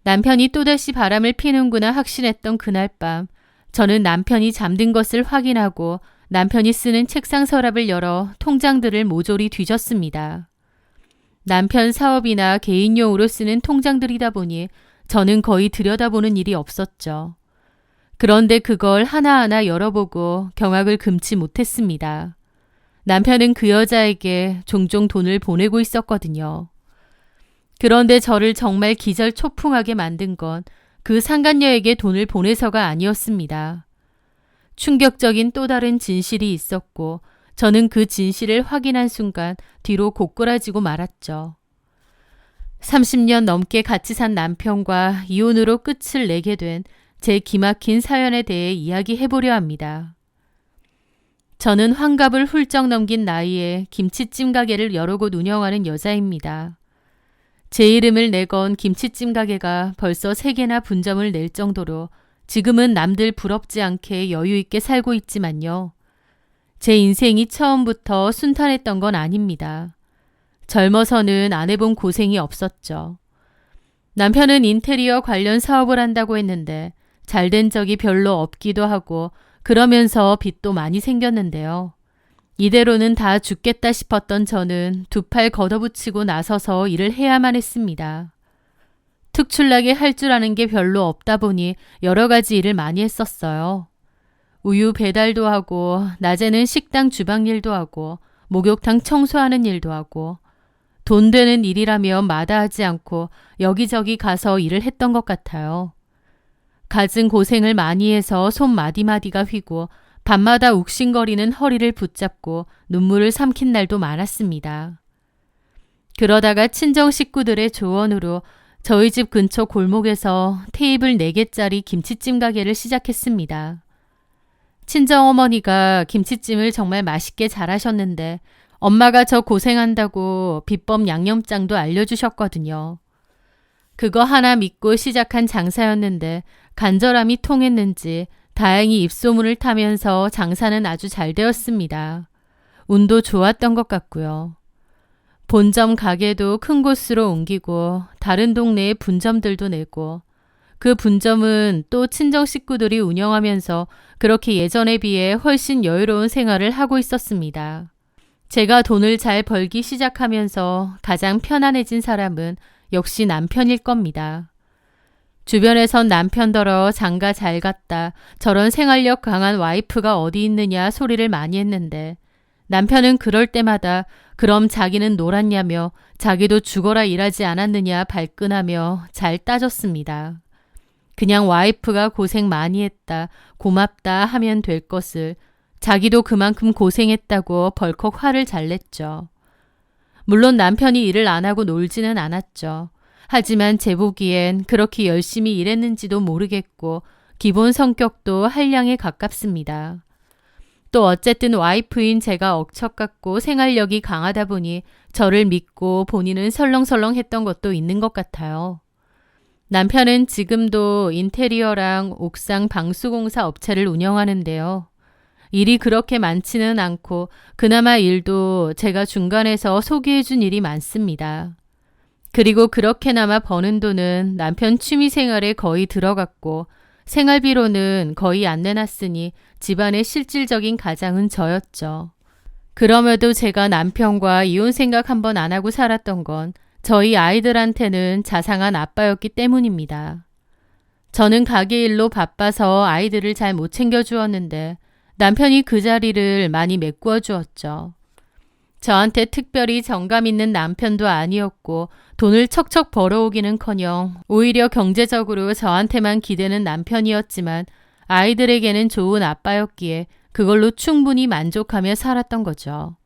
남편이 또다시 바람을 피는구나 확신했던 그날 밤, 저는 남편이 잠든 것을 확인하고 남편이 쓰는 책상 서랍을 열어 통장들을 모조리 뒤졌습니다. 남편 사업이나 개인용으로 쓰는 통장들이다 보니 저는 거의 들여다보는 일이 없었죠. 그런데 그걸 하나하나 열어보고 경악을 금치 못했습니다. 남편은 그 여자에게 종종 돈을 보내고 있었거든요. 그런데 저를 정말 기절초풍하게 만든 건 그 상간녀에게 돈을 보내서가 아니었습니다. 충격적인 또 다른 진실이 있었고 저는 그 진실을 확인한 순간 뒤로 고꾸라지고 말았죠. 30년 넘게 같이 산 남편과 이혼으로 끝을 내게 된 제 기막힌 사연에 대해 이야기해보려 합니다. 저는 환갑을 훌쩍 넘긴 나이에 김치찜 가게를 여러 곳 운영하는 여자입니다. 제 이름을 내건 김치찜 가게가 벌써 3개나 분점을 낼 정도로 지금은 남들 부럽지 않게 여유 있게 살고 있지만요. 제 인생이 처음부터 순탄했던 건 아닙니다. 젊어서는 안 해본 고생이 없었죠. 남편은 인테리어 관련 사업을 한다고 했는데 잘된 적이 별로 없기도 하고 그러면서 빚도 많이 생겼는데요. 이대로는 다 죽겠다 싶었던 저는 두 팔 걷어붙이고 나서서 일을 해야만 했습니다. 특출나게 할 줄 아는 게 별로 없다 보니 여러 가지 일을 많이 했었어요. 우유 배달도 하고 낮에는 식당 주방 일도 하고 목욕탕 청소하는 일도 하고 돈 되는 일이라며 마다하지 않고 여기저기 가서 일을 했던 것 같아요. 갖은 고생을 많이 해서 손 마디마디가 휘고 밤마다 욱신거리는 허리를 붙잡고 눈물을 삼킨 날도 많았습니다. 그러다가 친정 식구들의 조언으로 저희 집 근처 골목에서 테이블 4개짜리 김치찜 가게를 시작했습니다. 친정어머니가 김치찜을 정말 맛있게 잘하셨는데 엄마가 저 고생한다고 비법 양념장도 알려주셨거든요. 그거 하나 믿고 시작한 장사였는데 간절함이 통했는지 다행히 입소문을 타면서 장사는 아주 잘 되었습니다. 운도 좋았던 것 같고요. 본점 가게도 큰 곳으로 옮기고 다른 동네에 분점들도 내고 그 분점은 또 친정 식구들이 운영하면서 그렇게 예전에 비해 훨씬 여유로운 생활을 하고 있었습니다. 제가 돈을 잘 벌기 시작하면서 가장 편안해진 사람은 역시 남편일 겁니다. 주변에선 남편더러 장가 잘 갔다, 저런 생활력 강한 와이프가 어디 있느냐 소리를 많이 했는데 남편은 그럴 때마다 그럼 자기는 놀았냐며 자기도 죽어라 일하지 않았느냐 발끈하며 잘 따졌습니다. 그냥 와이프가 고생 많이 했다, 고맙다 하면 될 것을 자기도 그만큼 고생했다고 벌컥 화를 잘 냈죠. 물론 남편이 일을 안 하고 놀지는 않았죠. 하지만 제 보기엔 그렇게 열심히 일했는지도 모르겠고 기본 성격도 한량에 가깝습니다. 또 어쨌든 와이프인 제가 억척 같고 생활력이 강하다 보니 저를 믿고 본인은 설렁설렁 했던 것도 있는 것 같아요. 남편은 지금도 인테리어랑 옥상 방수공사 업체를 운영하는데요. 일이 그렇게 많지는 않고 그나마 일도 제가 중간에서 소개해준 일이 많습니다. 그리고 그렇게나마 버는 돈은 남편 취미생활에 거의 들어갔고 생활비로는 거의 안 내놨으니 집안의 실질적인 가장은 저였죠. 그럼에도 제가 남편과 이혼 생각 한번 안 하고 살았던 건 저희 아이들한테는 자상한 아빠였기 때문입니다. 저는 가게 일로 바빠서 아이들을 잘 못 챙겨주었는데 남편이 그 자리를 많이 메꾸어 주었죠. 저한테 특별히 정감 있는 남편도 아니었고 돈을 척척 벌어오기는커녕 오히려 경제적으로 저한테만 기대는 남편이었지만 아이들에게는 좋은 아빠였기에 그걸로 충분히 만족하며 살았던 거죠.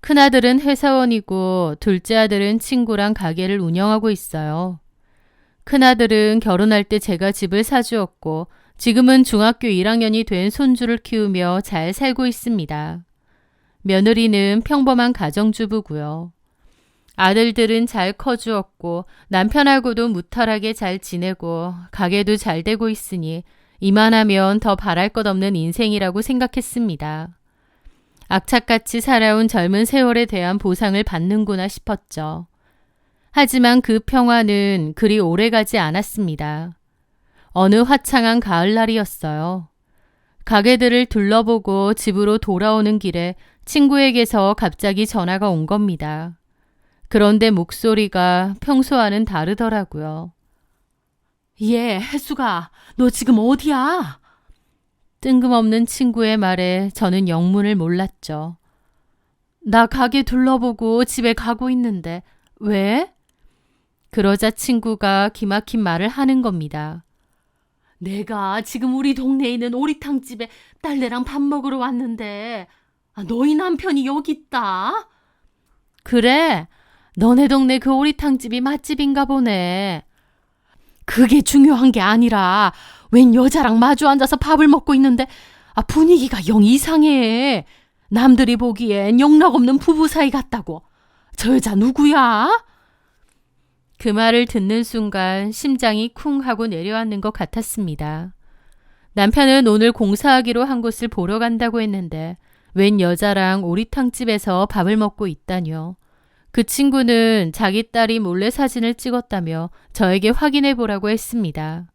큰아들은 회사원이고 둘째 아들은 친구랑 가게를 운영하고 있어요. 큰아들은 결혼할 때 제가 집을 사주었고 지금은 중학교 1학년이 된 손주를 키우며 잘 살고 있습니다. 며느리는 평범한 가정주부고요. 아들들은 잘 커주었고 남편하고도 무탈하게 잘 지내고 가게도 잘 되고 있으니 이만하면 더 바랄 것 없는 인생이라고 생각했습니다. 악착같이 살아온 젊은 세월에 대한 보상을 받는구나 싶었죠. 하지만 그 평화는 그리 오래가지 않았습니다. 어느 화창한 가을날이었어요. 가게들을 둘러보고 집으로 돌아오는 길에 친구에게서 갑자기 전화가 온 겁니다. 그런데 목소리가 평소와는 다르더라고요. 혜수가, 너 지금 어디야? 뜬금없는 친구의 말에 저는 영문을 몰랐죠. 나 가게 둘러보고 집에 가고 있는데 왜? 그러자 친구가 기막힌 말을 하는 겁니다. 내가 지금 우리 동네에 있는 오리탕집에 딸내랑 밥 먹으러 왔는데 너희 남편이 여기 있다. 그래? 너네 동네 그 오리탕집이 맛집인가 보네. 그게 중요한 게 아니라 웬 여자랑 마주 앉아서 밥을 먹고 있는데 분위기가 영 이상해. 남들이 보기엔 영락없는 부부 사이 같다고. 저 여자 누구야? 그 말을 듣는 순간 심장이 쿵 하고 내려앉는 것 같았습니다. 남편은 오늘 공사하기로 한 곳을 보러 간다고 했는데 웬 여자랑 오리탕집에서 밥을 먹고 있다뇨. 그 친구는 자기 딸이 몰래 사진을 찍었다며 저에게 확인해 보라고 했습니다.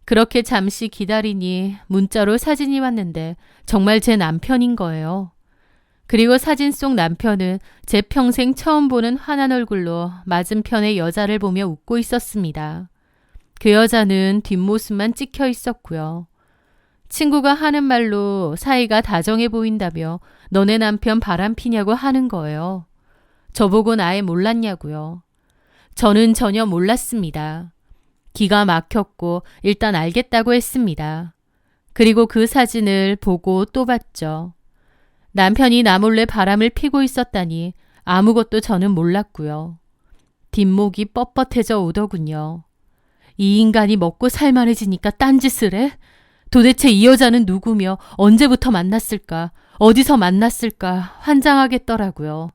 그렇게 잠시 기다리니 문자로 사진이 왔는데 정말 제 남편인 거예요. 그리고 사진 속 남편은 제 평생 처음 보는 환한 얼굴로 맞은편의 여자를 보며 웃고 있었습니다. 그 여자는 뒷모습만 찍혀 있었고요. 친구가 하는 말로 사이가 다정해 보인다며 너네 남편 바람피냐고 하는 거예요. 저보곤 아예 몰랐냐고요. 저는 전혀 몰랐습니다. 기가 막혔고 일단 알겠다고 했습니다. 그리고 그 사진을 보고 또 봤죠. 남편이 나 몰래 바람을 피고 있었다니 아무것도 저는 몰랐고요. 뒷목이 뻣뻣해져 오더군요. 이 인간이 먹고 살만해지니까 딴짓을 해? 도대체 이 여자는 누구며 언제부터 만났을까? 어디서 만났을까? 환장하겠더라고요.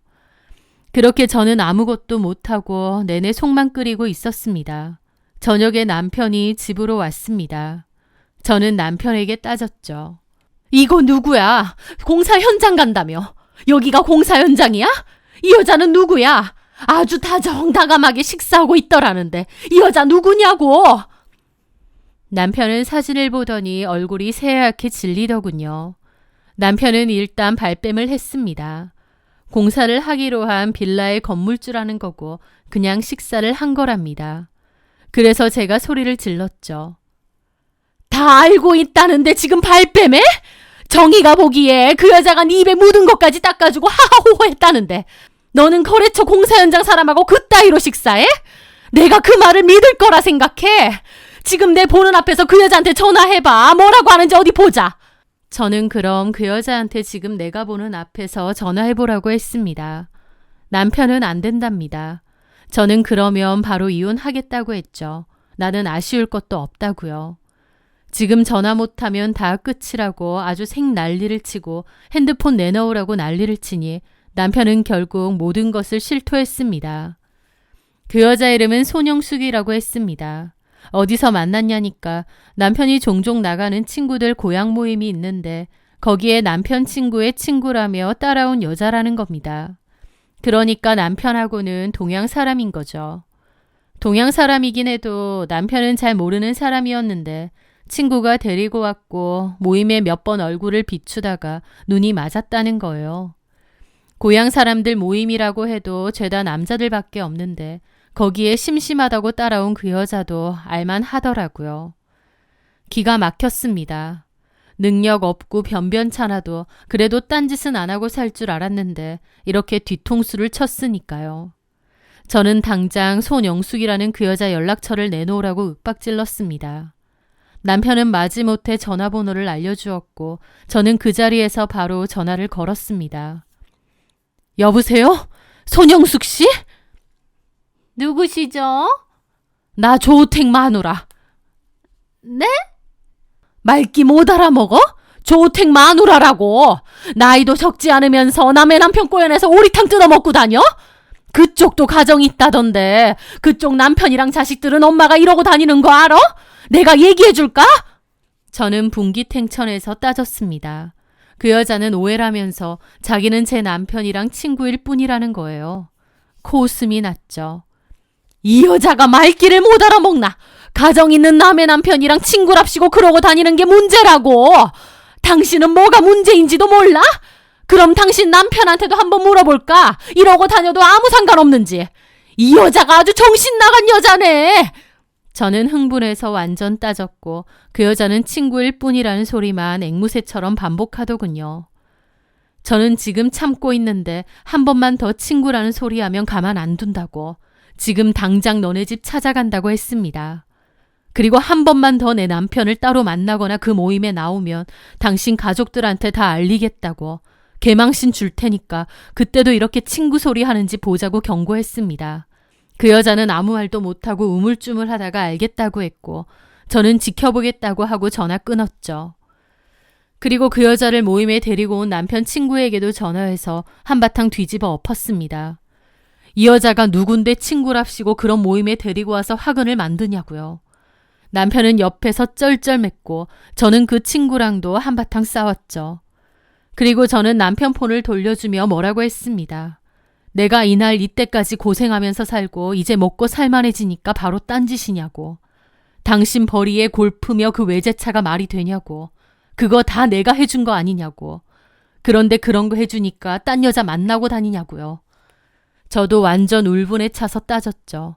그렇게 저는 아무것도 못하고 내내 속만 끓이고 있었습니다. 저녁에 남편이 집으로 왔습니다. 저는 남편에게 따졌죠. 이거 누구야? 공사 현장 간다며. 여기가 공사 현장이야? 이 여자는 누구야? 아주 다정다감하게 식사하고 있더라는데 이 여자 누구냐고? 남편은 사진을 보더니 얼굴이 새하얗게 질리더군요. 남편은 일단 발뺌을 했습니다. 공사를 하기로 한 빌라의 건물주라는 거고 그냥 식사를 한 거랍니다. 그래서 제가 소리를 질렀죠. 다 알고 있다는데 지금 발뺌해? 정의가 보기에 그 여자가 네 입에 묻은 것까지 닦아주고 하하호호 했다는데 너는 거래처 공사 현장 사람하고 그따위로 식사해? 내가 그 말을 믿을 거라 생각해? 지금 내 보는 앞에서 그 여자한테 전화해봐. 뭐라고 하는지 어디 보자. 저는 그럼 그 여자한테 지금 내가 보는 앞에서 전화해보라고 했습니다. 남편은 안 된답니다. 저는 그러면 바로 이혼하겠다고 했죠. 나는 아쉬울 것도 없다고요. 지금 전화 못하면 다 끝이라고 아주 생난리를 치고 핸드폰 내놓으라고 난리를 치니 남편은 결국 모든 것을 실토했습니다. 그 여자 이름은 손영숙이라고 했습니다. 어디서 만났냐니까 남편이 종종 나가는 친구들 고향 모임이 있는데 거기에 남편 친구의 친구라며 따라온 여자라는 겁니다. 그러니까 남편하고는 동양 사람인 거죠. 동양 사람이긴 해도 남편은 잘 모르는 사람이었는데 친구가 데리고 왔고 모임에 몇 번 얼굴을 비추다가 눈이 맞았다는 거예요. 고향 사람들 모임이라고 해도 죄다 남자들밖에 없는데 거기에 심심하다고 따라온 그 여자도 알만 하더라고요. 기가 막혔습니다. 능력 없고 변변찮아도 그래도 딴짓은 안 하고 살 줄 알았는데 이렇게 뒤통수를 쳤으니까요. 저는 당장 손영숙이라는 그 여자 연락처를 내놓으라고 윽박질렀습니다. 남편은 마지못해 전화번호를 알려주었고 저는 그 자리에서 바로 전화를 걸었습니다. 여보세요? 손영숙 씨? 누구시죠? 나 조우택 마누라. 네? 말기 못 알아먹어? 조우택 마누라라고. 나이도 적지 않으면서 남의 남편 꼬여내서 오리탕 뜯어먹고 다녀? 그쪽도 가정이 있다던데 그쪽 남편이랑 자식들은 엄마가 이러고 다니는 거 알아? 내가 얘기해줄까? 저는 분기탱천에서 따졌습니다. 그 여자는 오해라면서 자기는 제 남편이랑 친구일 뿐이라는 거예요. 코웃음이 났죠. 이 여자가 말귀를 못 알아먹나? 가정 있는 남의 남편이랑 친구랍시고 그러고 다니는 게 문제라고. 당신은 뭐가 문제인지도 몰라? 그럼 당신 남편한테도 한번 물어볼까? 이러고 다녀도 아무 상관없는지. 이 여자가 아주 정신 나간 여자네. 저는 흥분해서 완전 따졌고 그 여자는 친구일 뿐이라는 소리만 앵무새처럼 반복하더군요. 저는 지금 참고 있는데 한 번만 더 친구라는 소리하면 가만 안 둔다고, 지금 당장 너네 집 찾아간다고 했습니다. 그리고 한 번만 더 내 남편을 따로 만나거나 그 모임에 나오면 당신 가족들한테 다 알리겠다고, 개망신 줄 테니까 그때도 이렇게 친구 소리 하는지 보자고 경고했습니다. 그 여자는 아무 말도 못하고 우물쭈물하다가 알겠다고 했고 저는 지켜보겠다고 하고 전화 끊었죠. 그리고 그 여자를 모임에 데리고 온 남편 친구에게도 전화해서 한바탕 뒤집어 엎었습니다. 이 여자가 누군데 친구랍시고 그런 모임에 데리고 와서 화근을 만드냐고요. 남편은 옆에서 쩔쩔맸고 저는 그 친구랑도 한바탕 싸웠죠. 그리고 저는 남편 폰을 돌려주며 뭐라고 했습니다. 내가 이날 이때까지 고생하면서 살고 이제 먹고 살만해지니까 바로 딴짓이냐고. 당신 벌이에 골프며 그 외제차가 말이 되냐고. 그거 다 내가 해준 거 아니냐고. 그런데 그런 거 해주니까 딴 여자 만나고 다니냐고요. 저도 완전 울분에 차서 따졌죠.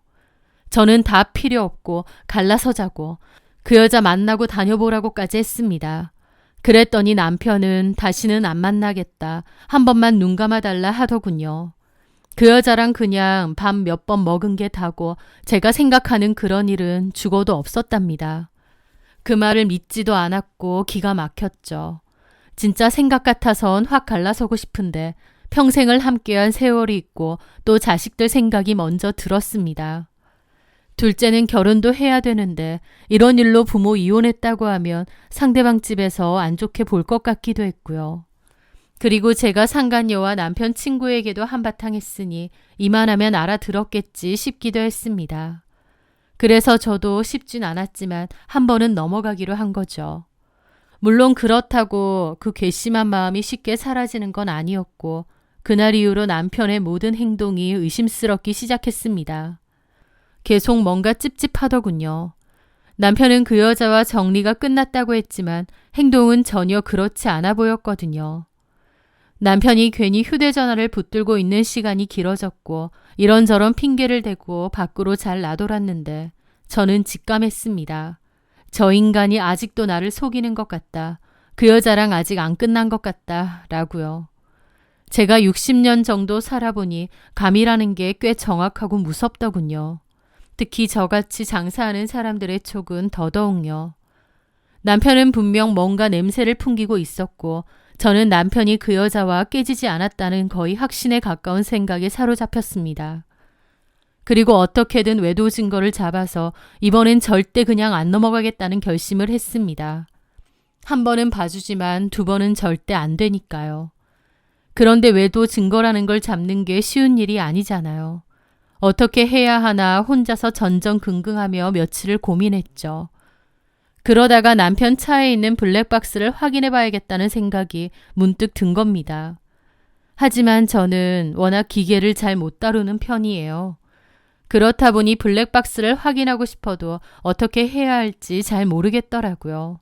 저는 다 필요 없고 갈라서자고 그 여자 만나고 다녀보라고까지 했습니다. 그랬더니 남편은 다시는 안 만나겠다, 한 번만 눈 감아달라 하더군요. 그 여자랑 그냥 밥 몇 번 먹은 게 다고 제가 생각하는 그런 일은 죽어도 없었답니다. 그 말을 믿지도 않았고 기가 막혔죠. 진짜 생각 같아선 확 갈라서고 싶은데 평생을 함께한 세월이 있고 또 자식들 생각이 먼저 들었습니다. 둘째는 결혼도 해야 되는데 이런 일로 부모 이혼했다고 하면 상대방 집에서 안 좋게 볼 것 같기도 했고요. 그리고 제가 상간녀와 남편 친구에게도 한바탕 했으니 이만하면 알아들었겠지 싶기도 했습니다. 그래서 저도 쉽진 않았지만 한 번은 넘어가기로 한 거죠. 물론 그렇다고 그 괘씸한 마음이 쉽게 사라지는 건 아니었고 그날 이후로 남편의 모든 행동이 의심스럽기 시작했습니다. 계속 뭔가 찝찝하더군요. 남편은 그 여자와 정리가 끝났다고 했지만 행동은 전혀 그렇지 않아 보였거든요. 남편이 괜히 휴대전화를 붙들고 있는 시간이 길어졌고 이런저런 핑계를 대고 밖으로 잘 나돌았는데 저는 직감했습니다. 저 인간이 아직도 나를 속이는 것 같다. 그 여자랑 아직 안 끝난 것 같다. 라고요. 제가 60년 정도 살아보니 감이라는 게 꽤 정확하고 무섭더군요. 특히 저같이 장사하는 사람들의 촉은 더더욱요. 남편은 분명 뭔가 냄새를 풍기고 있었고 저는 남편이 그 여자와 깨지지 않았다는 거의 확신에 가까운 생각에 사로잡혔습니다. 그리고 어떻게든 외도 증거를 잡아서 이번엔 절대 그냥 안 넘어가겠다는 결심을 했습니다. 한 번은 봐주지만 두 번은 절대 안 되니까요. 그런데 외도 증거라는 걸 잡는 게 쉬운 일이 아니잖아요. 어떻게 해야 하나 혼자서 전전긍긍하며 며칠을 고민했죠. 그러다가 남편 차에 있는 블랙박스를 확인해 봐야겠다는 생각이 문득 든 겁니다. 하지만 저는 워낙 기계를 잘 못 다루는 편이에요. 그렇다 보니 블랙박스를 확인하고 싶어도 어떻게 해야 할지 잘 모르겠더라고요.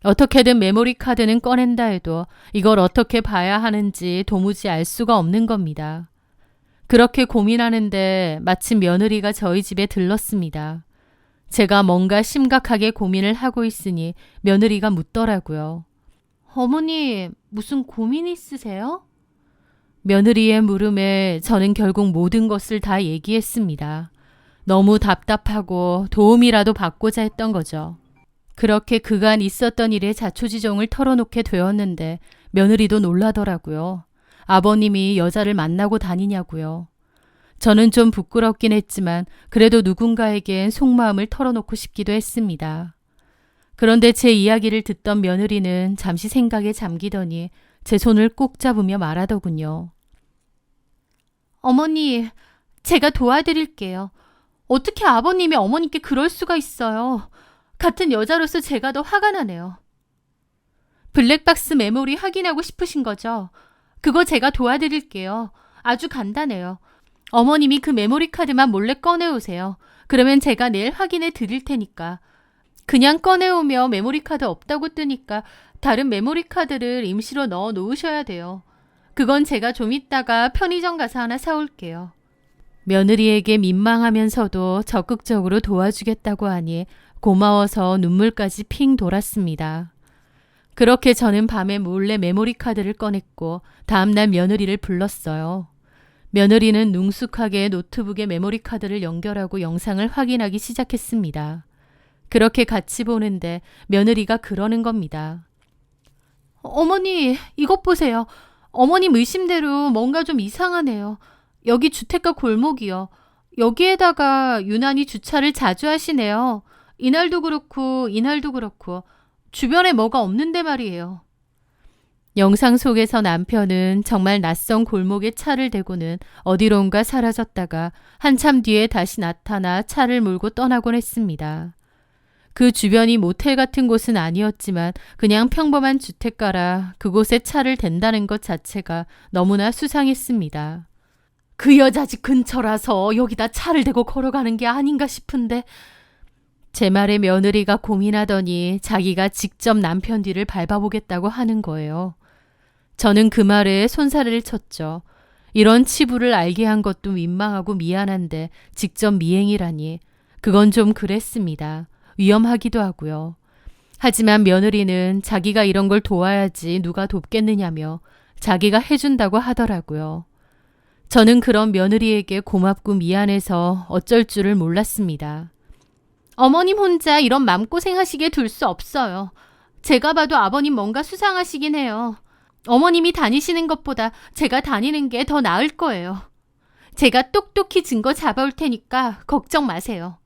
어떻게든 메모리 카드는 꺼낸다 해도 이걸 어떻게 봐야 하는지 도무지 알 수가 없는 겁니다. 그렇게 고민하는데 마침 며느리가 저희 집에 들렀습니다. 제가 뭔가 심각하게 고민을 하고 있으니 며느리가 묻더라고요. 어머니, 무슨 고민 있으세요? 며느리의 물음에 저는 결국 모든 것을 다 얘기했습니다. 너무 답답하고 도움이라도 받고자 했던 거죠. 그렇게 그간 있었던 일에 자초지종을 털어놓게 되었는데 며느리도 놀라더라고요. 아버님이 여자를 만나고 다니냐고요. 저는 좀 부끄럽긴 했지만 그래도 누군가에겐 속마음을 털어놓고 싶기도 했습니다. 그런데 제 이야기를 듣던 며느리는 잠시 생각에 잠기더니 제 손을 꼭 잡으며 말하더군요. 어머니, 제가 도와드릴게요. 어떻게 아버님이 어머니께 그럴 수가 있어요. 같은 여자로서 제가 더 화가 나네요. 블랙박스 메모리 확인하고 싶으신 거죠? 그거 제가 도와드릴게요. 아주 간단해요. 어머님이 그 메모리 카드만 몰래 꺼내오세요. 그러면 제가 내일 확인해 드릴 테니까. 그냥 꺼내오며 메모리 카드 없다고 뜨니까 다른 메모리 카드를 임시로 넣어 놓으셔야 돼요. 그건 제가 좀 이따가 편의점 가서 하나 사올게요. 며느리에게 민망하면서도 적극적으로 도와주겠다고 하니 고마워서 눈물까지 핑 돌았습니다. 그렇게 저는 밤에 몰래 메모리 카드를 꺼냈고 다음날 며느리를 불렀어요. 며느리는 능숙하게 노트북에 메모리 카드를 연결하고 영상을 확인하기 시작했습니다. 그렇게 같이 보는데 며느리가 그러는 겁니다. 어머니, 이것 보세요. 어머님 의심대로 뭔가 좀 이상하네요. 여기 주택가 골목이요. 여기에다가 유난히 주차를 자주 하시네요. 이날도 그렇고 이날도 그렇고 주변에 뭐가 없는데 말이에요. 영상 속에서 남편은 정말 낯선 골목에 차를 대고는 어디론가 사라졌다가 한참 뒤에 다시 나타나 차를 몰고 떠나곤 했습니다. 그 주변이 모텔 같은 곳은 아니었지만 그냥 평범한 주택가라 그곳에 차를 댄다는 것 자체가 너무나 수상했습니다. 그 여자 집 근처라서 여기다 차를 대고 걸어가는 게 아닌가 싶은데 제 말에 며느리가 고민하더니 자기가 직접 남편 뒤를 밟아보겠다고 하는 거예요. 저는 그 말에 손사래를 쳤죠. 이런 치부를 알게 한 것도 민망하고 미안한데 직접 미행이라니 그건 좀 그랬습니다. 위험하기도 하고요. 하지만 며느리는 자기가 이런 걸 도와야지 누가 돕겠느냐며 자기가 해준다고 하더라고요. 저는 그런 며느리에게 고맙고 미안해서 어쩔 줄을 몰랐습니다. 어머님 혼자 이런 맘고생하시게 둘 수 없어요. 제가 봐도 아버님 뭔가 수상하시긴 해요. 어머님이 다니시는 것보다 제가 다니는 게 더 나을 거예요. 제가 똑똑히 증거 잡아올 테니까 걱정 마세요.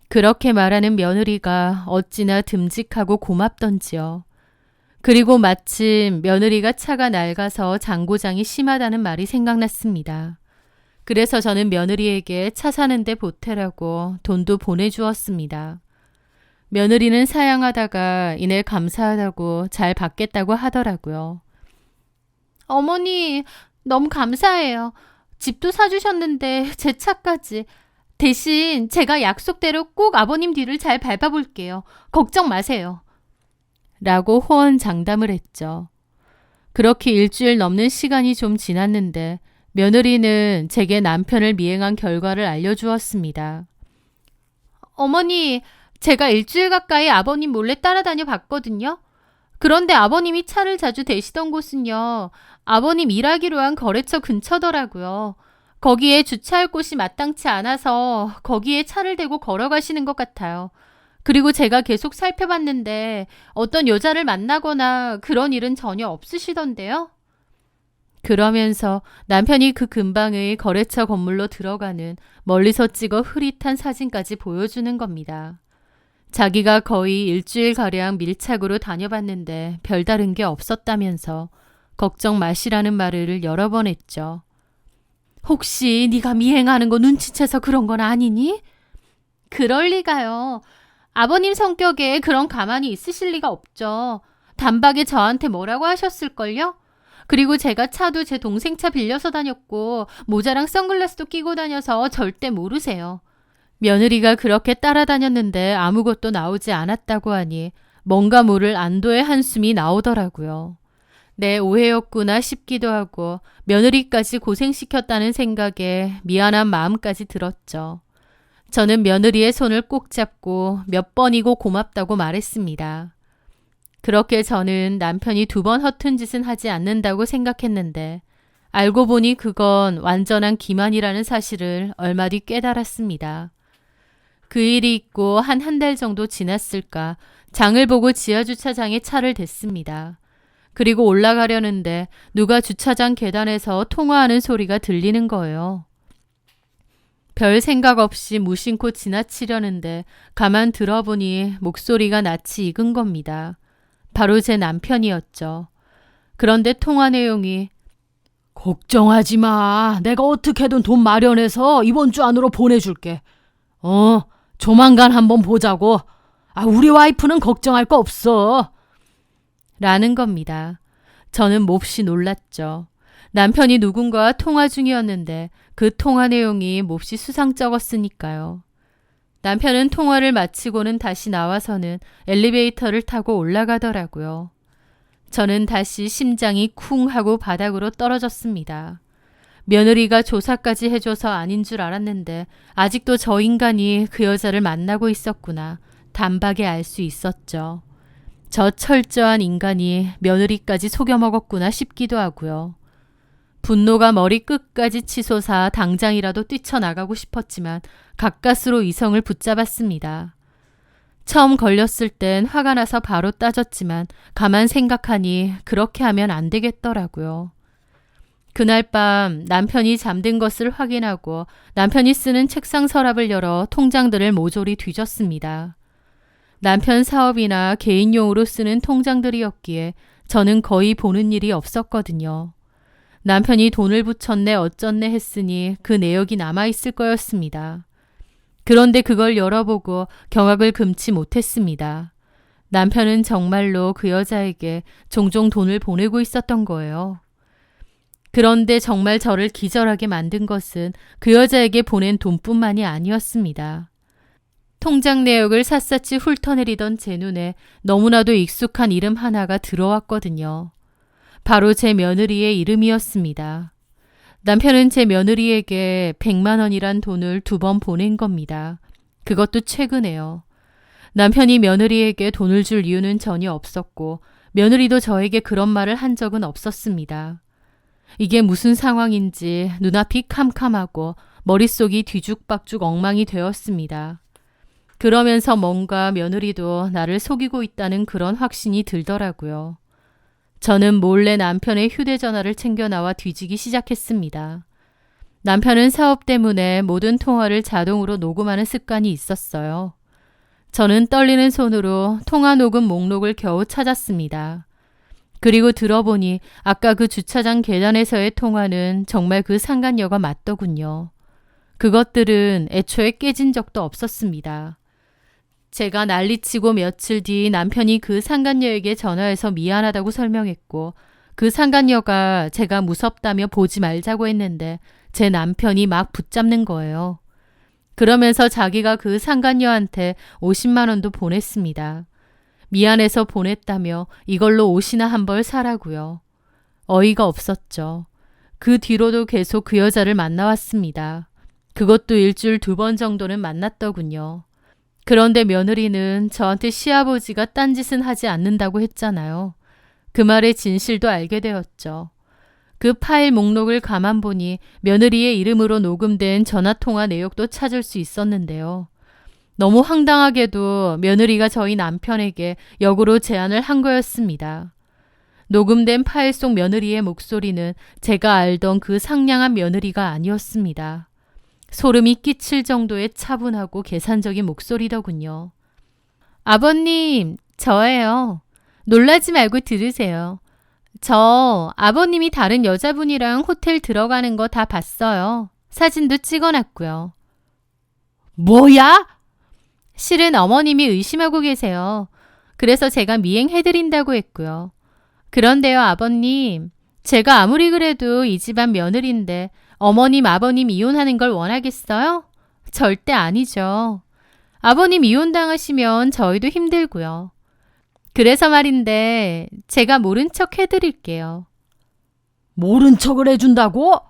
그렇게 말하는 며느리가 어찌나 듬직하고 고맙던지요. 그리고 마침 며느리가 차가 낡아서 장고장이 심하다는 말이 생각났습니다. 그래서 저는 며느리에게 차 사는데 보태라고 돈도 보내주었습니다. 며느리는 사양하다가 이내 감사하다고 잘 받겠다고 하더라고요. 어머니, 너무 감사해요. 집도 사주셨는데 제 차까지. 대신 제가 약속대로 꼭 아버님 뒤를 잘 밟아볼게요. 걱정 마세요. 라고 호언장담을 했죠. 그렇게 일주일 넘는 시간이 좀 지났는데 며느리는 제게 남편을 미행한 결과를 알려주었습니다. 어머니, 제가 일주일 가까이 아버님 몰래 따라다녀 봤거든요. 그런데 아버님이 차를 자주 대시던 곳은요. 아버님 일하기로 한 거래처 근처더라고요. 거기에 주차할 곳이 마땅치 않아서 거기에 차를 대고 걸어가시는 것 같아요. 그리고 제가 계속 살펴봤는데 어떤 여자를 만나거나 그런 일은 전혀 없으시던데요. 그러면서 남편이 그 근방의 거래처 건물로 들어가는 멀리서 찍어 흐릿한 사진까지 보여주는 겁니다. 자기가 거의 일주일가량 밀착으로 다녀봤는데 별다른 게 없었다면서 걱정 마시라는 말을 여러 번 했죠. 혹시 네가 미행하는 거 눈치채서 그런 건 아니니? 그럴 리가요. 아버님 성격에 그런 가만히 있으실 리가 없죠. 단박에 저한테 뭐라고 하셨을걸요? 그리고 제가 차도 제 동생 차 빌려서 다녔고 모자랑 선글라스도 끼고 다녀서 절대 모르세요. 며느리가 그렇게 따라다녔는데 아무것도 나오지 않았다고 하니 뭔가 모를 안도의 한숨이 나오더라고요. 내 오해였구나 싶기도 하고 며느리까지 고생시켰다는 생각에 미안한 마음까지 들었죠. 저는 며느리의 손을 꼭 잡고 몇 번이고 고맙다고 말했습니다. 그렇게 저는 남편이 2번 허튼 짓은 하지 않는다고 생각했는데 알고 보니 그건 완전한 기만이라는 사실을 얼마 뒤 깨달았습니다. 그 일이 있고 한 달 정도 지났을까 장을 보고 지하주차장에 차를 댔습니다. 그리고 올라가려는데 누가 주차장 계단에서 통화하는 소리가 들리는 거예요. 별 생각 없이 무심코 지나치려는데 가만 들어보니 목소리가 낯이 익은 겁니다. 바로 제 남편이었죠. 그런데 통화 내용이 걱정하지 마. 내가 어떻게든 돈 마련해서 이번 주 안으로 보내줄게. 조만간 한번 보자고. 우리 와이프는 걱정할 거 없어. 라는 겁니다. 저는 몹시 놀랐죠. 남편이 누군가와 통화 중이었는데 그 통화 내용이 몹시 수상쩍었으니까요. 남편은 통화를 마치고는 다시 나와서는 엘리베이터를 타고 올라가더라고요. 저는 다시 심장이 쿵 하고 바닥으로 떨어졌습니다. 며느리가 조사까지 해줘서 아닌 줄 알았는데 아직도 저 인간이 그 여자를 만나고 있었구나. 단박에 알 수 있었죠. 저 철저한 인간이 며느리까지 속여먹었구나 싶기도 하고요. 분노가 머리 끝까지 치솟아 당장이라도 뛰쳐나가고 싶었지만 가까스로 이성을 붙잡았습니다. 처음 걸렸을 땐 화가 나서 바로 따졌지만 가만 생각하니 그렇게 하면 안 되겠더라고요. 그날 밤 남편이 잠든 것을 확인하고 남편이 쓰는 책상 서랍을 열어 통장들을 모조리 뒤졌습니다. 남편 사업이나 개인용으로 쓰는 통장들이었기에 저는 거의 보는 일이 없었거든요. 남편이 돈을 붙였네 어쩌네 했으니 그 내역이 남아있을 거였습니다. 그런데 그걸 열어보고 경악을 금치 못했습니다. 남편은 정말로 그 여자에게 종종 돈을 보내고 있었던 거예요. 그런데 정말 저를 기절하게 만든 것은 그 여자에게 보낸 돈뿐만이 아니었습니다. 통장 내역을 샅샅이 훑어내리던 제 눈에 너무나도 익숙한 이름 하나가 들어왔거든요. 바로 제 며느리의 이름이었습니다. 남편은 제 며느리에게 100만 원이란 돈을 2번 보낸 겁니다. 그것도 최근에요. 남편이 며느리에게 돈을 줄 이유는 전혀 없었고 며느리도 저에게 그런 말을 한 적은 없었습니다. 이게 무슨 상황인지 눈앞이 캄캄하고 머릿속이 뒤죽박죽 엉망이 되었습니다. 그러면서 뭔가 며느리도 나를 속이고 있다는 그런 확신이 들더라고요. 저는 몰래 남편의 휴대전화를 챙겨 나와 뒤지기 시작했습니다. 남편은 사업 때문에 모든 통화를 자동으로 녹음하는 습관이 있었어요. 저는 떨리는 손으로 통화 녹음 목록을 겨우 찾았습니다. 그리고 들어보니 아까 그 주차장 계단에서의 통화는 정말 그 상간녀가 맞더군요. 그것들은 애초에 깨진 적도 없었습니다. 제가 난리치고 며칠 뒤 남편이 그 상간녀에게 전화해서 미안하다고 설명했고 그 상간녀가 제가 무섭다며 보지 말자고 했는데 제 남편이 막 붙잡는 거예요. 그러면서 자기가 그 상간녀한테 50만 원도 보냈습니다. 미안해서 보냈다며 이걸로 옷이나 한 벌 사라고요. 어이가 없었죠. 그 뒤로도 계속 그 여자를 만나왔습니다. 그것도 일주일 2번 정도는 만났더군요. 그런데 며느리는 저한테 시아버지가 딴짓은 하지 않는다고 했잖아요. 그 말의 진실도 알게 되었죠. 그 파일 목록을 가만 보니 며느리의 이름으로 녹음된 전화통화 내역도 찾을 수 있었는데요. 너무 황당하게도 며느리가 저희 남편에게 역으로 제안을 한 거였습니다. 녹음된 파일 속 며느리의 목소리는 제가 알던 그 상냥한 며느리가 아니었습니다. 소름이 끼칠 정도의 차분하고 계산적인 목소리더군요. 아버님, 저예요. 놀라지 말고 들으세요. 저 아버님이 다른 여자분이랑 호텔 들어가는 거 다 봤어요. 사진도 찍어놨고요. 뭐야? 실은 어머님이 의심하고 계세요. 그래서 제가 미행해드린다고 했고요. 그런데요, 아버님. 제가 아무리 그래도 이 집안 며느리인데 어머님, 아버님 이혼하는 걸 원하겠어요? 절대 아니죠. 아버님 이혼당하시면 저희도 힘들고요. 그래서 말인데 제가 모른 척 해드릴게요. 모른 척을 해준다고?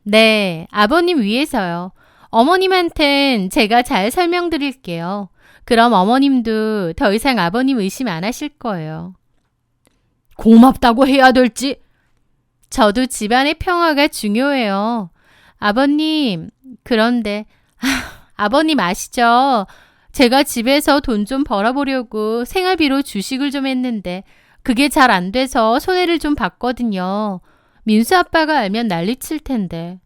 네, 아버님 위해서요. 어머님한텐 제가 잘 설명드릴게요. 그럼 어머님도 더 이상 아버님 의심 안 하실 거예요. 고맙다고 해야 될지? 저도 집안의 평화가 중요해요. 아버님, 그런데 아버님 아시죠? 제가 집에서 돈 좀 벌어보려고 생활비로 주식을 좀 했는데 그게 잘 안 돼서 손해를 좀 봤거든요. 민수 아빠가 알면 난리칠 텐데.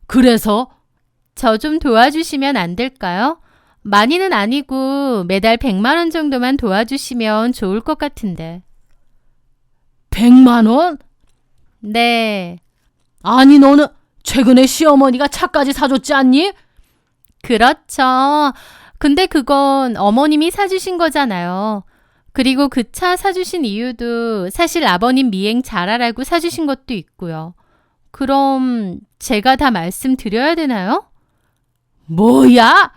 그래서? 저 좀 도와주시면 안 될까요? 많이는 아니고 매달 100만 원 정도만 도와주시면 좋을 것 같은데. 100만 원? 네. 아니 너는 최근에 시어머니가 차까지 사줬지 않니? 그렇죠. 근데 그건 어머님이 사주신 거잖아요. 그리고 그 차 사주신 이유도 사실 아버님 미행 잘하라고 사주신 것도 있고요. 그럼 제가 다 말씀드려야 되나요? 뭐야?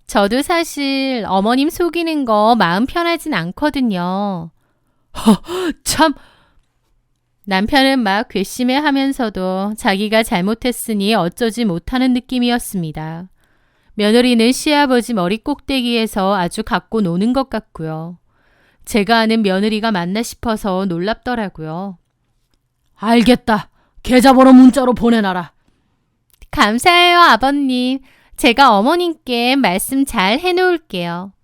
저도 사실 어머님 속이는 거 마음 편하진 않거든요. 참! 남편은 막 괘씸해하면서도 자기가 잘못했으니 어쩌지 못하는 느낌이었습니다. 며느리는 시아버지 머리 꼭대기에서 아주 갖고 노는 것 같고요. 제가 아는 며느리가 맞나 싶어서 놀랍더라고요. 알겠다. 계좌번호 문자로 보내놔라. 감사해요, 아버님. 제가 어머님께 말씀 잘 해놓을게요.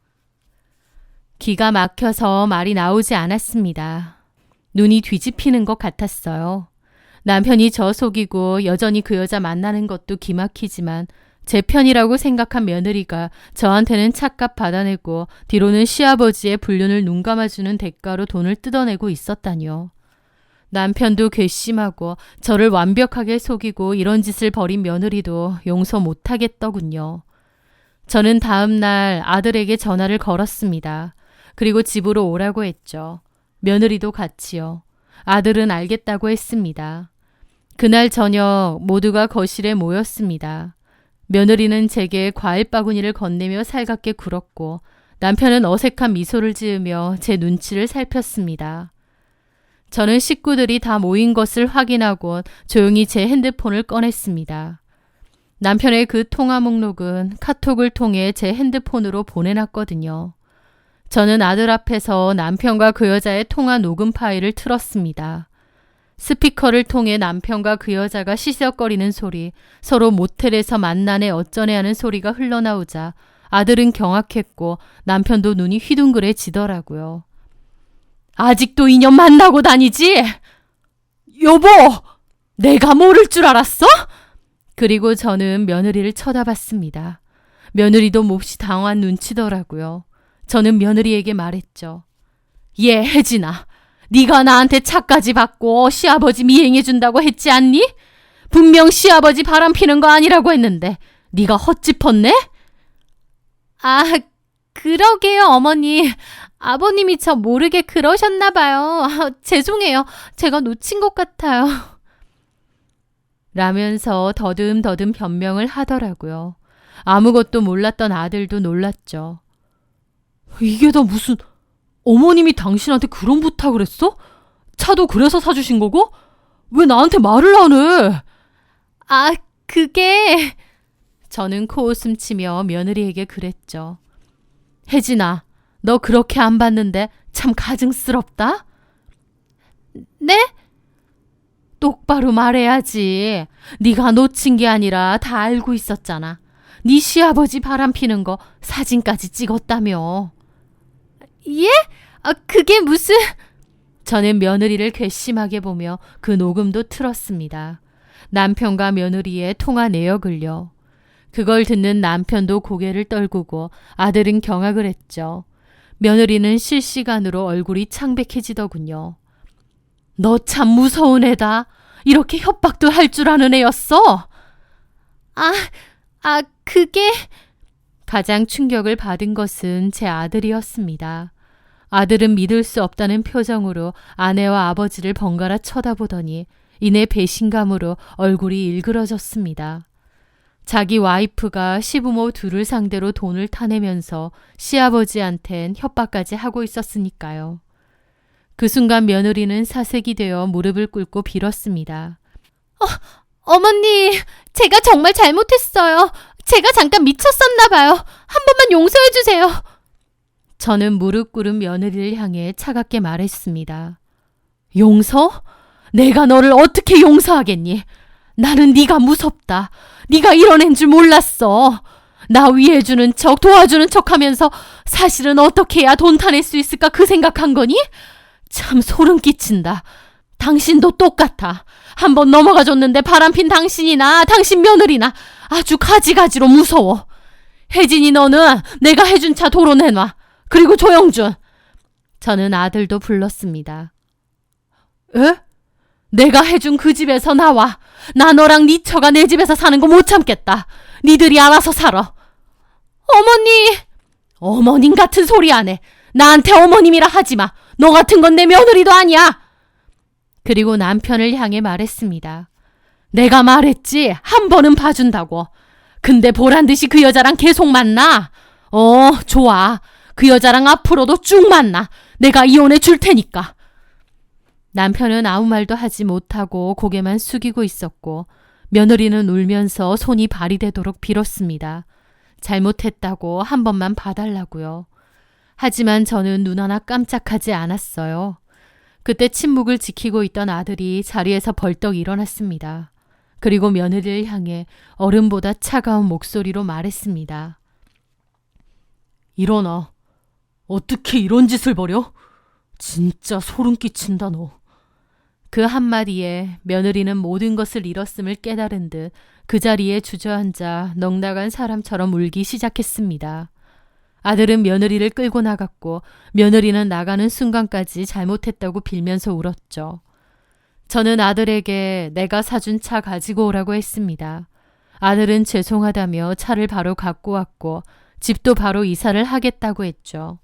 기가 막혀서 말이 나오지 않았습니다. 눈이 뒤집히는 것 같았어요. 남편이 저 속이고 여전히 그 여자 만나는 것도 기막히지만 제 편이라고 생각한 며느리가 저한테는 찻값 받아내고 뒤로는 시아버지의 불륜을 눈감아주는 대가로 돈을 뜯어내고 있었다니요. 남편도 괘씸하고 저를 완벽하게 속이고 이런 짓을 벌인 며느리도 용서 못하겠더군요. 저는 다음 날 아들에게 전화를 걸었습니다. 그리고 집으로 오라고 했죠. 며느리도 같이요. 아들은 알겠다고 했습니다. 그날 저녁 모두가 거실에 모였습니다. 며느리는 제게 과일 바구니를 건네며 살갑게 굴었고 남편은 어색한 미소를 지으며 제 눈치를 살폈습니다. 저는 식구들이 다 모인 것을 확인하고 조용히 제 핸드폰을 꺼냈습니다. 남편의 그 통화 목록은 카톡을 통해 제 핸드폰으로 보내놨거든요. 저는 아들 앞에서 남편과 그 여자의 통화 녹음 파일을 틀었습니다. 스피커를 통해 남편과 그 여자가 시시석거리는 소리, 서로 모텔에서 만나네 어쩌네 하는 소리가 흘러나오자 아들은 경악했고 남편도 눈이 휘둥그레지더라고요. 아직도 인연 만나고 다니지? 여보! 내가 모를 줄 알았어? 그리고 저는 며느리를 쳐다봤습니다. 며느리도 몹시 당황한 눈치더라고요. 저는 며느리에게 말했죠. 혜진아, 네가 나한테 차까지 받고 시아버지 미행해준다고 했지 않니? 분명 시아버지 바람피는 거 아니라고 했는데 네가 헛짚었네? 그러게요, 어머니. 아버님이 저 모르게 그러셨나 봐요. 죄송해요. 제가 놓친 것 같아요. 라면서 더듬더듬 변명을 하더라고요. 아무것도 몰랐던 아들도 놀랐죠. 이게 다 무슨 어머님이 당신한테 그런 부탁을 했어? 차도 그래서 사주신 거고? 왜 나한테 말을 안 해? 그게... 저는 코웃음 치며 며느리에게 그랬죠. 혜진아, 너 그렇게 안 봤는데 참 가증스럽다? 네? 똑바로 말해야지. 네가 놓친 게 아니라 다 알고 있었잖아. 네 시아버지 바람피는 거 사진까지 찍었다며. 예? 그게 무슨... 저는 며느리를 괘씸하게 보며 그 녹음도 틀었습니다. 남편과 며느리의 통화 내역을요. 그걸 듣는 남편도 고개를 떨구고 아들은 경악을 했죠. 며느리는 실시간으로 얼굴이 창백해지더군요. 너 참 무서운 애다. 이렇게 협박도 할 줄 아는 애였어? 그게... 가장 충격을 받은 것은 제 아들이었습니다. 아들은 믿을 수 없다는 표정으로 아내와 아버지를 번갈아 쳐다보더니 이내 배신감으로 얼굴이 일그러졌습니다. 자기 와이프가 시부모 둘을 상대로 돈을 타내면서 시아버지한텐 협박까지 하고 있었으니까요. 그 순간 며느리는 사색이 되어 무릎을 꿇고 빌었습니다. 어머니, 제가 정말 잘못했어요. 제가 잠깐 미쳤었나 봐요. 한 번만 용서해 주세요. 저는 무릎 꿇은 며느리를 향해 차갑게 말했습니다. 용서? 내가 너를 어떻게 용서하겠니? 나는 네가 무섭다. 네가 이런 애인 줄 몰랐어. 나 위해주는 척 도와주는 척하면서 사실은 어떻게 해야 돈 타낼 수 있을까 그 생각한 거니? 참 소름 끼친다. 당신도 똑같아. 한번 넘어가줬는데 바람핀 당신이나 당신 며느리나 아주 가지가지로 무서워. 혜진이 너는 내가 해준 차 도로 내놔. 그리고 조영준. 저는 아들도 불렀습니다. 에? 내가 해준 그 집에서 나와. 나 너랑 네 처가 내 집에서 사는 거 못 참겠다. 니들이 알아서 살아. 어머니! 어머님 같은 소리 안 해. 나한테 어머님이라 하지 마. 너 같은 건 내 며느리도 아니야. 그리고 남편을 향해 말했습니다. 내가 말했지. 한 번은 봐준다고. 근데 보란 듯이 그 여자랑 계속 만나. 좋아. 그 여자랑 앞으로도 쭉 만나. 내가 이혼해 줄 테니까. 남편은 아무 말도 하지 못하고 고개만 숙이고 있었고 며느리는 울면서 손이 발이 되도록 빌었습니다. 잘못했다고 한 번만 봐달라고요. 하지만 저는 눈 하나 깜짝하지 않았어요. 그때 침묵을 지키고 있던 아들이 자리에서 벌떡 일어났습니다. 그리고 며느리를 향해 얼음보다 차가운 목소리로 말했습니다. 일어나. 어떻게 이런 짓을 벌여? 진짜 소름 끼친다 너. 그 한마디에 며느리는 모든 것을 잃었음을 깨달은 듯 그 자리에 주저앉아 넋나간 사람처럼 울기 시작했습니다. 아들은 며느리를 끌고 나갔고 며느리는 나가는 순간까지 잘못했다고 빌면서 울었죠. 저는 아들에게 내가 사준 차 가지고 오라고 했습니다. 아들은 죄송하다며 차를 바로 갖고 왔고 집도 바로 이사를 하겠다고 했죠.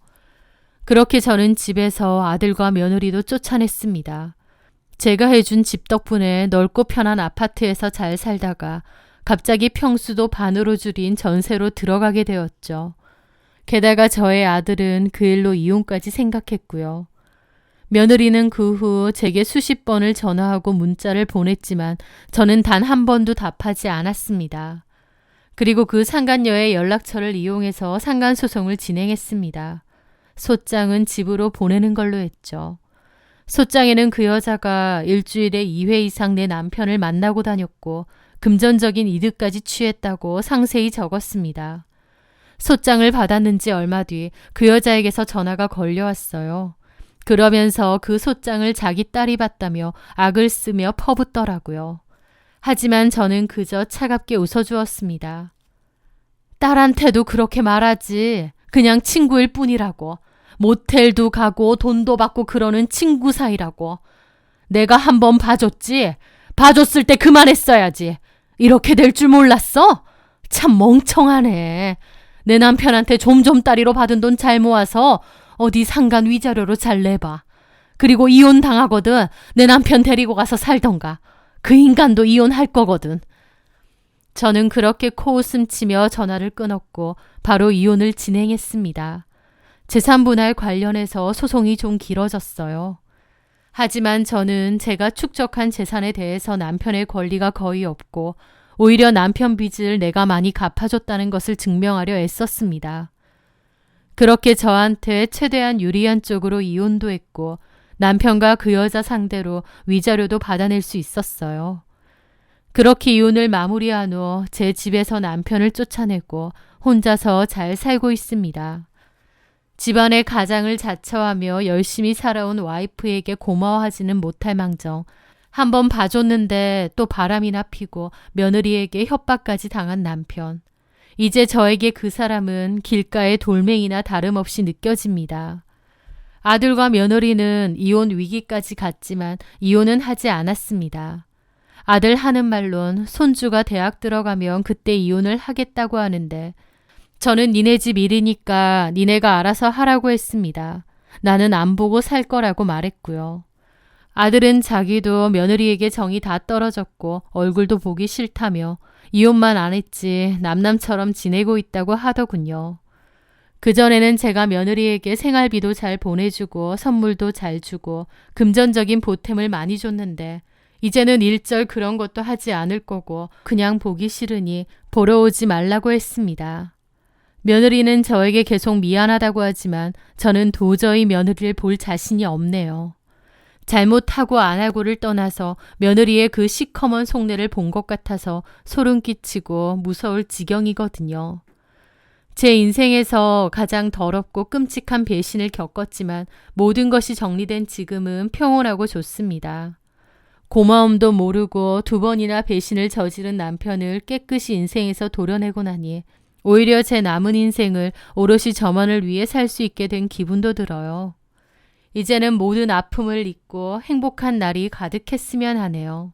그렇게 저는 집에서 아들과 며느리도 쫓아냈습니다. 제가 해준 집 덕분에 넓고 편한 아파트에서 잘 살다가 갑자기 평수도 반으로 줄인 전세로 들어가게 되었죠. 게다가 저의 아들은 그 일로 이혼까지 생각했고요. 며느리는 그 후 제게 수십 번을 전화하고 문자를 보냈지만 저는 단 한 번도 답하지 않았습니다. 그리고 그 상간녀의 연락처를 이용해서 상간소송을 진행했습니다. 소장은 집으로 보내는 걸로 했죠. 소장에는 그 여자가 일주일에 2회 이상 내 남편을 만나고 다녔고 금전적인 이득까지 취했다고 상세히 적었습니다. 소장을 받았는지 얼마 뒤 그 여자에게서 전화가 걸려왔어요. 그러면서 그 소장을 자기 딸이 봤다며 악을 쓰며 퍼붓더라고요. 하지만 저는 그저 차갑게 웃어주었습니다. 딸한테도 그렇게 말하지. 그냥 친구일 뿐이라고. 모텔도 가고 돈도 받고 그러는 친구 사이라고. 내가 한번 봐줬지. 봐줬을 때 그만했어야지. 이렇게 될 줄 몰랐어? 참 멍청하네. 내 남편한테 좀따리로 받은 돈 잘 모아서 어디 상간 위자료로 잘 내봐. 그리고 이혼 당하거든 내 남편 데리고 가서 살던가. 그 인간도 이혼할 거거든. 저는 그렇게 코웃음 치며 전화를 끊었고 바로 이혼을 진행했습니다. 재산분할 관련해서 소송이 좀 길어졌어요. 하지만 저는 제가 축적한 재산에 대해서 남편의 권리가 거의 없고 오히려 남편 빚을 내가 많이 갚아줬다는 것을 증명하려 애썼습니다. 그렇게 저한테 최대한 유리한 쪽으로 이혼도 했고 남편과 그 여자 상대로 위자료도 받아낼 수 있었어요. 그렇게 이혼을 마무리한 후 제 집에서 남편을 쫓아내고 혼자서 잘 살고 있습니다. 집안의 가장을 자처하며 열심히 살아온 와이프에게 고마워하지는 못할 망정 한번 봐줬는데 또 바람이나 피고 며느리에게 협박까지 당한 남편. 이제 저에게 그 사람은 길가의 돌멩이나 다름없이 느껴집니다. 아들과 며느리는 이혼 위기까지 갔지만 이혼은 하지 않았습니다. 아들 하는 말론 손주가 대학 들어가면 그때 이혼을 하겠다고 하는데 저는 니네 집 일이니까 니네가 알아서 하라고 했습니다. 나는 안 보고 살 거라고 말했고요. 아들은 자기도 며느리에게 정이 다 떨어졌고 얼굴도 보기 싫다며 이혼만 안 했지 남남처럼 지내고 있다고 하더군요. 그전에는 제가 며느리에게 생활비도 잘 보내주고 선물도 잘 주고 금전적인 보탬을 많이 줬는데 이제는 일절 그런 것도 하지 않을 거고 그냥 보기 싫으니 보러 오지 말라고 했습니다. 며느리는 저에게 계속 미안하다고 하지만 저는 도저히 며느리를 볼 자신이 없네요. 잘못하고 안 하고를 떠나서 며느리의 그 시커먼 속내를 본 것 같아서 소름 끼치고 무서울 지경이거든요. 제 인생에서 가장 더럽고 끔찍한 배신을 겪었지만 모든 것이 정리된 지금은 평온하고 좋습니다. 고마움도 모르고 2번이나 배신을 저지른 남편을 깨끗이 인생에서 도려내고 나니 오히려 제 남은 인생을 오롯이 저만을 위해 살 수 있게 된 기분도 들어요. 이제는 모든 아픔을 잊고 행복한 날이 가득했으면 하네요.